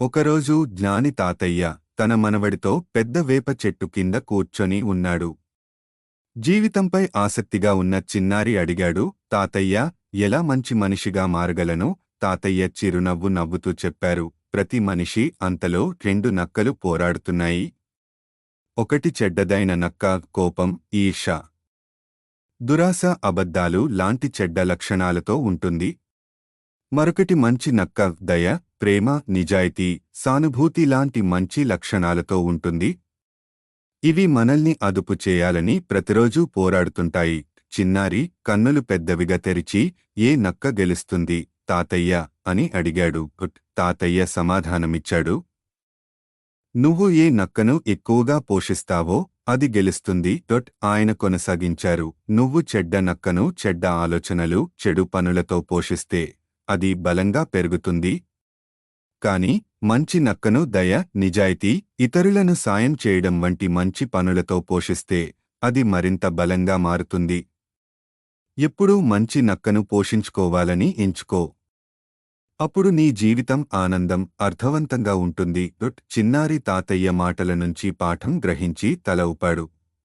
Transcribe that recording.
ఒకరోజు జ్ఞాని తాతయ్య తన మనవడితో పెద్ద వేప చెట్టు కింద కూర్చొని ఉన్నాడు. జీవితంపై ఆసక్తిగా ఉన్న చిన్నారి అడిగాడు, తాతయ్య, ఎలా మంచి మనిషిగా మారగలను? తాతయ్య చిరునవ్వు నవ్వుతూ చెప్పారు, ప్రతి మనిషి అంతలో రెండు నక్కలు పోరాడుతున్నాయి. ఒకటి చెడ్డదైన నక్క, కోపం, ఈర్ష, దురాశ, అబద్ధాలు లాంటి చెడ్డ లక్షణాలతో ఉంటుంది. మరొకటి మంచి నక్క, దయ, ప్రేమ, నిజాయితీ, సానుభూతి లాంటి మంచి లక్షణాలతో ఉంటుంది. ఇవి మనల్ని అదుపు చేయాలని ప్రతిరోజూ పోరాడుతుంటాయి. చిన్నారి కన్నులు పెద్దవిగా తెరిచి, ఏ నక్క గెలుస్తుంది తాతయ్య అని అడిగాడు. తాతయ్య సమాధానమిచ్చాడు, నువ్వు ఏ నక్కను ఎక్కువగా పోషిస్తావో అది గెలుస్తుంది. ఆయన కొనసాగించారు, నువ్వు చెడ్డ నక్కను చెడ్డ ఆలోచనలు, చెడు పనులతో పోషిస్తే అది బలంగా పెరుగుతుంది. కాని మంచి నక్కను దయ, నిజాయితీ, ఇతరులను సాయం చేయడం వంటి మంచి పనులతో పోషిస్తే అది మరింత బలంగా మారుతుంది. ఎప్పుడూ మంచి నక్కను పోషించుకోవాలని ఎంచుకో. అప్పుడు నీ జీవితం ఆనందం, అర్థవంతంగా ఉంటుంది. చిన్నారి తాతయ్య మాటల నుంచి పాఠం గ్రహించి తల ఊపాడు.